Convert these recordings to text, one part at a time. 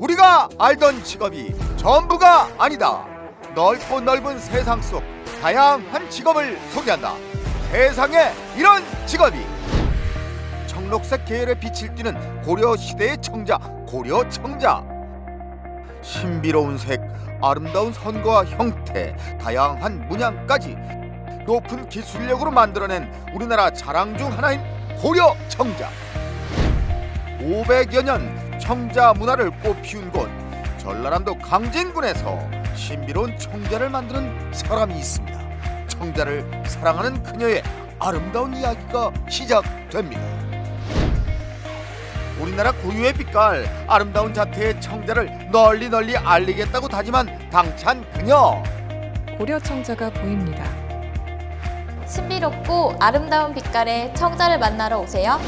우리가 알던 직업이 전부가 아니다. 넓고 넓은 세상 속 다양한 직업을 소개한다. 세상에 이런 직업이. 청록색 계열의 빛을 띠는 고려시대의 청자, 고려청자. 신비로운 색, 아름다운 선과 형태, 다양한 문양까지 높은 기술력으로 만들어낸 우리나라 자랑 중 하나인 고려청자. 500여 년 청자 문화를 꽃피운 곳 전라남도 강진군에서 신비로운 청자를 만드는 사람이 있습니다. 청자를 사랑하는 그녀의 아름다운 이야기가 시작됩니다. 우리나라 고유의 빛깔, 아름다운 자태의 청자를 널리 널리 알리겠다고 다짐한 당찬 그녀. 고려청자가 보입니다. 신비롭고 아름다운 빛깔의 청자를 만나러 오세요.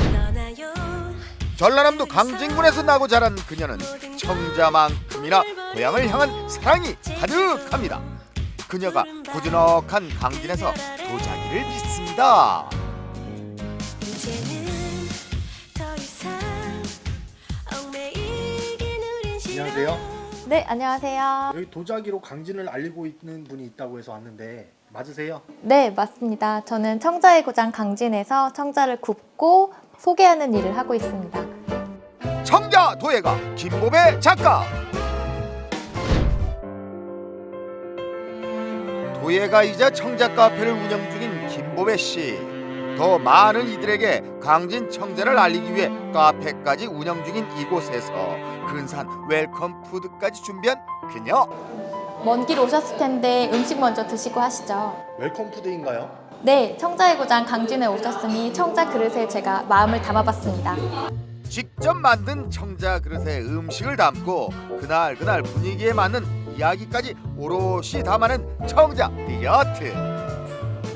전라남도 강진군에서 나고 자란 그녀는 청자만큼이나 고향을 향한 사랑이 가득합니다. 그녀가 고즈넉한 강진에서 도자기를 빚습니다. 안녕하세요. 네, 안녕하세요. 여기 도자기로 강진을 알리고 있는 분이 있다고 해서 왔는데 맞으세요? 네, 맞습니다. 저는 청자의 고장 강진에서 청자를 굽고 소개하는 일을 하고 있습니다. 청자 도예가 김보배 작가. 도예가이자 청자 카페를 운영 중인 김보배 씨. 더 많은 이들에게 강진 청자를 알리기 위해 카페까지 운영 중인 이곳에서 근사한 웰컴 푸드까지 준비한 그녀. 먼 길 오셨을 텐데 음식 먼저 드시고 하시죠. 웰컴 푸드인가요? 네, 청자의 고장 강진에 오셨으니 청자 그릇에 제가 마음을 담아봤습니다. 직접 만든 청자 그릇에 음식을 담고 그날 분위기에 맞는 이야기까지 오롯이 담아낸 청자 디저트.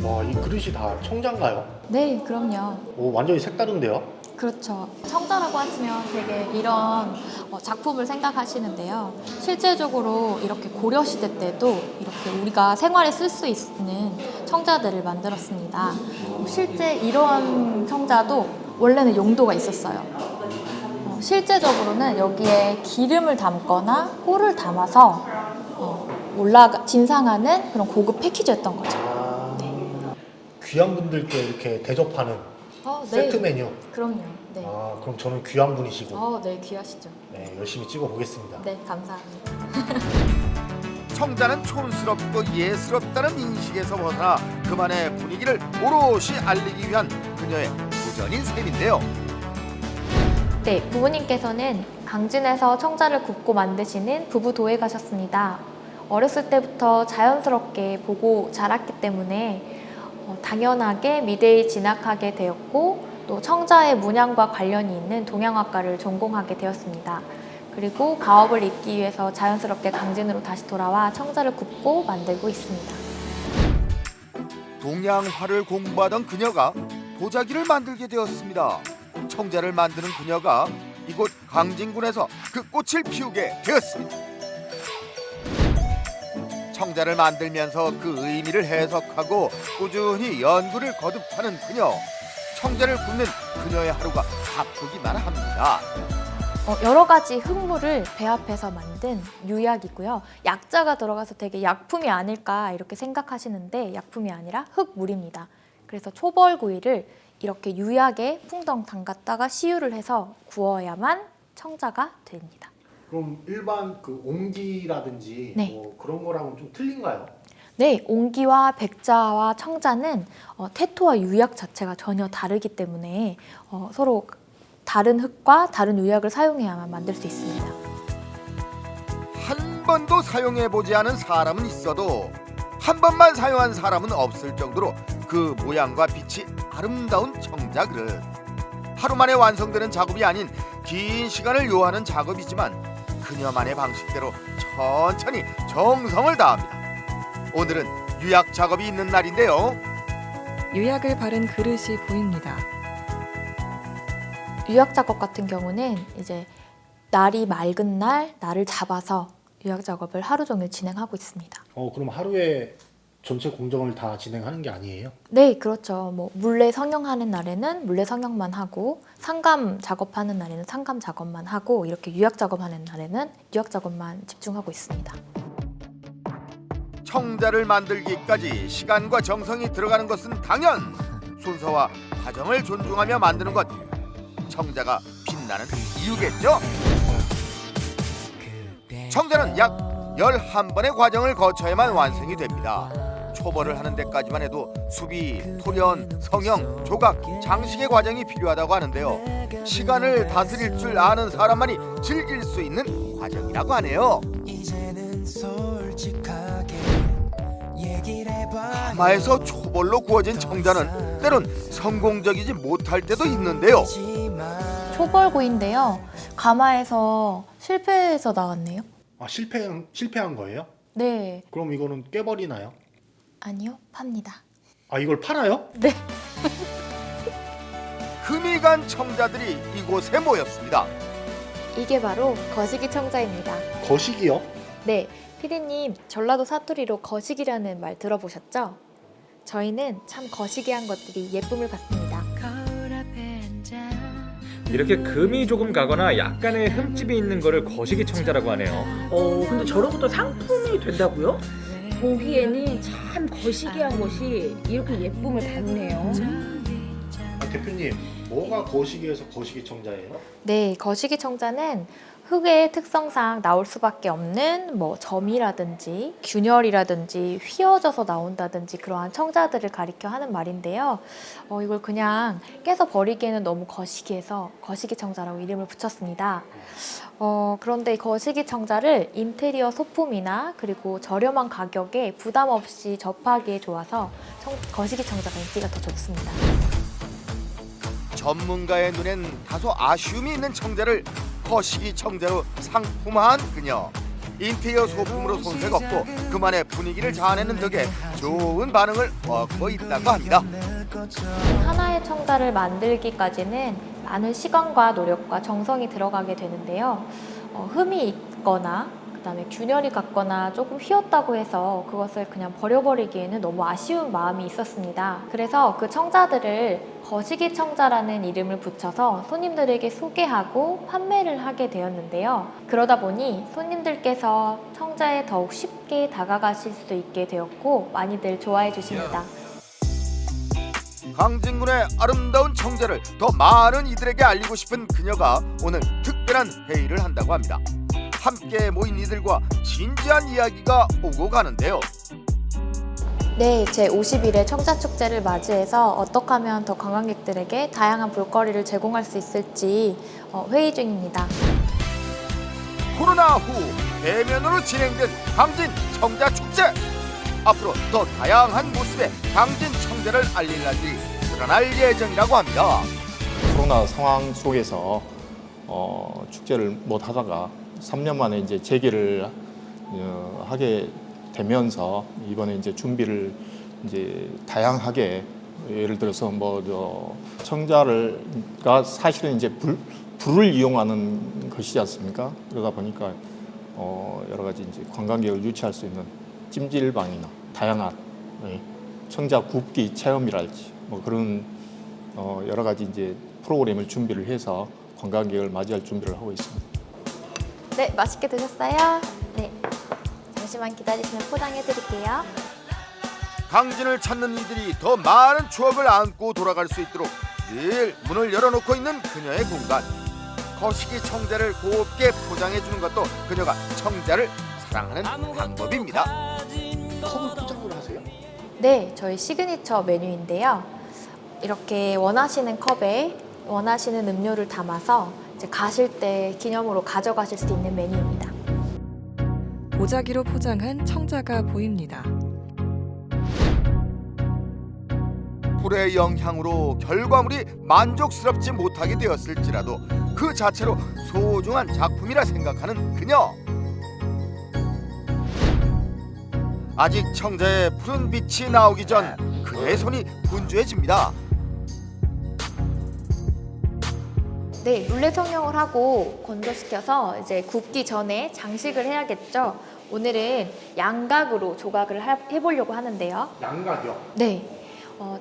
와, 이 그릇이 다 청자인가요? 네, 그럼요. 오, 완전히 색다른데요? 그렇죠. 청자라고 하시면 되게 이런 작품을 생각하시는데요. 실제적으로 이렇게 고려시대 때도 이렇게 우리가 생활에 쓸 수 있는 청자들을 만들었습니다. 실제 이런 청자도 원래는 용도가 있었어요. 실제적으로는 여기에 기름을 담거나 꿀을 담아서 진상하는 그런 고급 패키지였던 거죠. 귀한 분들께 이렇게 대접하는 세트 메뉴. 그럼요. 네. 그럼 저는 귀한 분이시고 네, 귀하시죠. 네, 열심히 찍어보겠습니다. 네, 감사합니다. 청자는 촌스럽고 예스럽다는 인식에서 벗어나 그만의 분위기를 오롯이 알리기 위한 그녀의 도전인 셈인데요. 네, 부모님께서는 강진에서 청자를 굽고 만드시는 부부 도예가셨습니다. 어렸을 때부터 자연스럽게 보고 자랐기 때문에 당연하게 미대에 진학하게 되었고 또 청자의 문양과 관련이 있는 동양학과를 전공하게 되었습니다. 그리고 가업을 잇기 위해서 자연스럽게 강진으로 다시 돌아와 청자를 굽고 만들고 있습니다. 동양화를 공부하던 그녀가 도자기를 만들게 되었습니다. 청자를 만드는 그녀가 이곳 강진군에서 그 꽃을 피우게 되었습니다. 청자를 만들면서 그 의미를 해석하고 꾸준히 연구를 거듭하는 그녀. 청자를 굽는 그녀의 하루가 바쁘기만 합니다. 여러 가지 흙물을 배합해서 만든 유약이고요. 약자가 들어가서 되게 약품이 아닐까 이렇게 생각하시는데 약품이 아니라 흙물입니다. 그래서 초벌구이를 이렇게 유약에 풍덩 담갔다가 시유를 해서 구워야만 청자가 됩니다. 그럼 일반 그 옹기라든지 네. 뭐 그런 거랑은 좀 틀린가요? 네, 옹기와 백자와 청자는 태토와 유약 자체가 전혀 다르기 때문에 서로 다른 흙과 다른 유약을 사용해야만 만들 수 있습니다. 한 번도 사용해보지 않은 사람은 있어도 한 번만 사용한 사람은 없을 정도로 그 모양과 빛이 아름다운 청자 그릇. 하루 만에 완성되는 작업이 아닌 긴 시간을 요하는 작업이지만 그녀만의 방식대로 천천히 정성을 다합니다. 오늘은 유약 작업이 있는 날인데요. 유약을 바른 그릇이 보입니다. 유약 작업 같은 경우는 이제 날이 맑은 날을 잡아서 유약 작업을 하루 종일 진행하고 있습니다. 그럼 하루에 전체 공정을 다 진행하는 게 아니에요? 네, 그렇죠. 뭐 물레 성형하는 날에는 물레 성형만 하고 상감 작업하는 날에는 상감 작업만 하고 이렇게 유약 작업하는 날에는 유약 작업만 집중하고 있습니다. 청자를 만들기까지 시간과 정성이 들어가는 것은 당연. 순서와 과정을 존중하며 만드는 것, 청자가 빛나는 이유겠죠. 청자는 약 11번의 과정을 거쳐야만 완성이 됩니다. 초벌을 하는 데까지만 해도 수비, 토련, 성형, 조각, 장식의 과정이 필요하다고 하는데요. 시간을 다스릴 줄 아는 사람만이 즐길 수 있는 과정이라고 하네요. 가마에서 초벌로 구워진 청자는 때론 성공적이지 못할 때도 있는데요. 초벌구이인데요. 가마에서 실패해서 나왔네요. 아, 실패한 거예요? 네, 그럼 이거는 깨버리나요? 아니요, 팝니다. 아, 이걸 팔아요? 네. 금이 간 청자들이 이곳에 모였습니다. 이게 바로 거시기 청자입니다. 거식이요? 네, 피디님 전라도 사투리로 거시기라는 말 들어보셨죠? 저희는 참 거시기한 것들이 예쁨을 받습니다. 이렇게 금이 조금 가거나 약간의 흠집이 있는 거를 거시기 청자라고 하네요. 근데 저런 것도 상품이 된다고요? 보기에는 참 거시기한 것이 이렇게 예쁨을 받네요. 아, 대표님, 뭐가 거식이에서 거시기 청자예요? 네, 거시기 청자는 흙의 특성상 나올 수밖에 없는 뭐 점이라든지 균열이라든지 휘어져서 나온다든지 그러한 청자들을 가리켜 하는 말인데요. 이걸 그냥 깨서 버리기에는 너무 거시기해서 거시기 청자라고 이름을 붙였습니다. 그런데 이 거시기 청자를 인테리어 소품이나 그리고 저렴한 가격에 부담 없이 접하기에 좋아서 거시기 청자가 인기가 더 좋습니다. 전문가의 눈엔 다소 아쉬움이 있는 청자를 거시기 청자로 상품화한 그녀. 인테리어 소품으로 손색 없고 그만의 분위기를 자아내는 덕에 좋은 반응을 얻고 있다고 합니다. 하나의 청자를 만들기까지는 많은 시간과 노력과 정성이 들어가게 되는데요. 흠이 있거나 그다음에 균열이 갔거나 조금 휘었다고 해서 그것을 그냥 버려버리기에는 너무 아쉬운 마음이 있었습니다. 그래서 그 청자들을 거시기 청자라는 이름을 붙여서 손님들에게 소개하고 판매를 하게 되었는데요. 그러다 보니 손님들께서 청자에 더욱 쉽게 다가가실 수 있게 되었고 많이들 좋아해 주십니다. 강진군의 아름다운 청자를 더 많은 이들에게 알리고 싶은 그녀가 오늘 특별한 회의를 한다고 합니다. 함께 모인 이들과 진지한 이야기가 오고 가는데요. 네, 제50일의 청자축제를 맞이해서 어떻게 하면 더 관광객들에게 다양한 볼거리를 제공할 수 있을지 회의 중입니다. 코로나 후 대면으로 진행된 강진 청자축제. 앞으로 더 다양한 모습의 강진 청자를 알릴 날이 드러날 예정이라고 합니다. 코로나 상황 속에서 축제를 못 하다가 3년 만에 이제 재개를 하게 되면서 이번에 이제 준비를 이제 다양하게 예를 들어서 청자가 사실은 이제 불을 이용하는 것이지 않습니까? 그러다 보니까 여러 가지 이제 관광객을 유치할 수 있는 찜질방이나 다양한 청자 굽기 체험이랄지 그런 여러 가지 이제 프로그램을 준비를 해서 관광객을 맞이할 준비를 하고 있습니다. 네, 맛있게 드셨어요? 네, 잠시만 기다리시면 포장해 드릴게요. 강진을 찾는 이들이 더 많은 추억을 안고 돌아갈 수 있도록 늘 문을 열어놓고 있는 그녀의 공간. 거시기 청자를 곱게 포장해주는 것도 그녀가 청자를 사랑하는 방법입니다. 컵을 포장을 하세요? 네, 저희 시그니처 메뉴인데요. 이렇게 원하시는 컵에 원하시는 음료를 담아서 이제 가실 때 기념으로 가져가실 수 있는 메뉴입니다. 보자기로 포장한 청자가 보입니다. 불의 영향으로 결과물이 만족스럽지 못하게 되었을지라도 그 자체로 소중한 작품이라 생각하는 그녀. 아직 청자의 푸른 빛이 나오기 전 그의 손이 분주해집니다. 네, 물레 성형을 하고 건조시켜서 이제 굽기 전에 장식을 해야겠죠. 오늘은 양각으로 조각을 해보려고 하는데요. 양각이요. 네.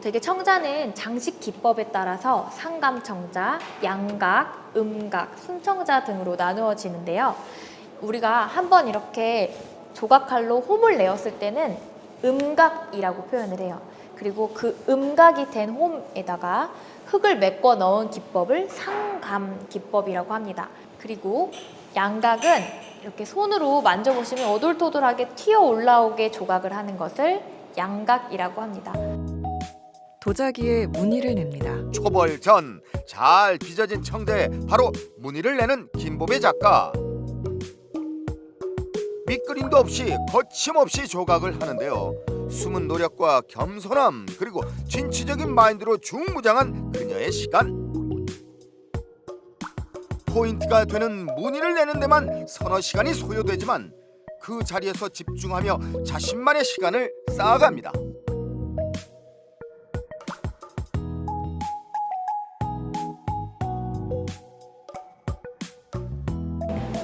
되게 청자는 장식 기법에 따라서 상감청자, 양각, 음각, 순청자 등으로 나누어지는데요. 우리가 한번 이렇게 조각칼로 홈을 내었을 때는 음각이라고 표현을 해요. 그리고 그 음각이 된 홈에다가 흙을 메꿔 넣은 기법을 상감 기법이라고 합니다. 그리고 양각은 이렇게 손으로 만져보시면 오돌토돌하게 튀어 올라오게 조각을 하는 것을 양각이라고 합니다. 도자기에 무늬를 냅니다. 초벌 전 잘 빚어진 청자에 바로 무늬를 내는 김보배 작가. 밑그림도 없이 거침없이 조각을 하는데요. 숨은 노력과 겸손함 그리고 진취적인 마인드로 중무장한 그녀의 시간. 포인트가 되는 무늬를 내는 데만 서너 시간이 소요되지만 그 자리에서 집중하며 자신만의 시간을 쌓아갑니다.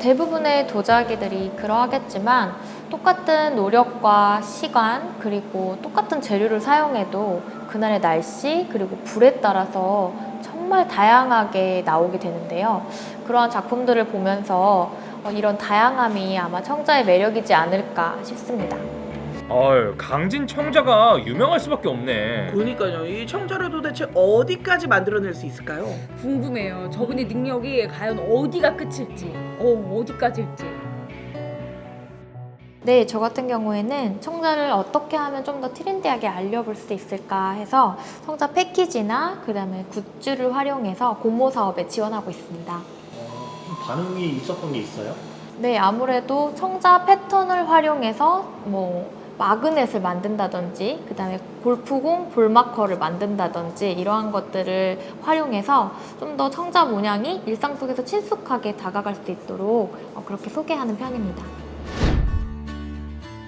대부분의 도자기들이 그러하겠지만 똑같은 노력과 시간 그리고 똑같은 재료를 사용해도 그날의 날씨 그리고 불에 따라서 정말 다양하게 나오게 되는데요. 그러한 작품들을 보면서 이런 다양함이 아마 청자의 매력이지 않을까 싶습니다. 강진 청자가 유명할 수밖에 없네. 그러니까요. 이 청자를 도대체 어디까지 만들어낼 수 있을까요? 궁금해요. 저분의 능력이 과연 어디가 끝일지, 어디까지일지. 네, 저 같은 경우에는 청자를 어떻게 하면 좀 더 트렌디하게 알려볼 수 있을까 해서 청자 패키지나 그다음에 굿즈를 활용해서 공모 사업에 지원하고 있습니다. 반응이 있었던 게 있어요? 네, 아무래도 청자 패턴을 활용해서 마그넷을 만든다든지 그다음에 골프공 볼마커를 만든다든지 이러한 것들을 활용해서 좀 더 청자 문양이 일상 속에서 친숙하게 다가갈 수 있도록 그렇게 소개하는 편입니다.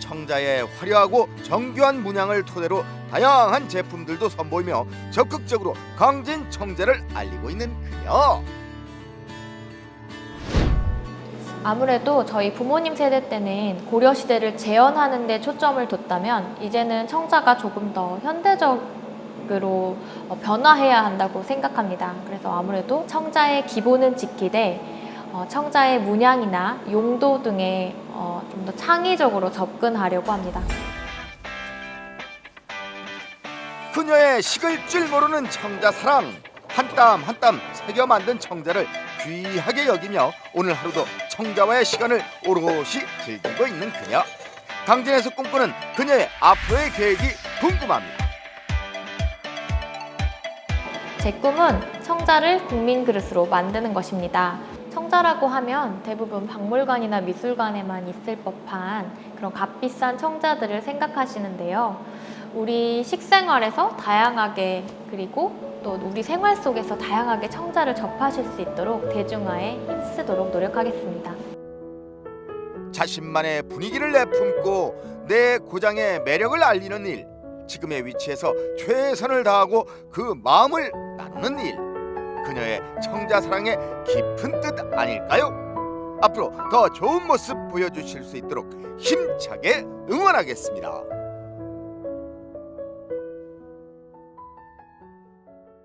청자의 화려하고 정교한 문양을 토대로 다양한 제품들도 선보이며 적극적으로 강진 청자를 알리고 있는 그녀. 아무래도 저희 부모님 세대 때는 고려시대를 재현하는 데 초점을 뒀다면 이제는 청자가 조금 더 현대적으로 변화해야 한다고 생각합니다. 그래서 아무래도 청자의 기본은 지키되 청자의 문양이나 용도 등에 좀 더 창의적으로 접근하려고 합니다. 그녀의 식을 줄 모르는 청자 사랑, 한 땀 한 땀 새겨 만든 청자를 귀하게 여기며 오늘 하루도 청자와의 시간을 오롯이 즐기고 있는 그녀. 강진에서 꿈꾸는 그녀의 앞으로의 계획이 궁금합니다. 제 꿈은 청자를 국민 그릇으로 만드는 것입니다. 청자라고 하면 대부분 박물관이나 미술관에만 있을 법한 그런 값비싼 청자들을 생각하시는데요. 우리 식생활에서 다양하게 그리고 또 우리 생활 속에서 다양하게 청자를 접하실 수 있도록 대중화에 힘쓰도록 노력하겠습니다. 자신만의 분위기를 내품고 내 고장의 매력을 알리는 일, 지금의 위치에서 최선을 다하고 그 마음을 나누는 일, 그녀의 청자 사랑의 깊은 뜻 아닐까요? 앞으로 더 좋은 모습 보여주실 수 있도록 힘차게 응원하겠습니다.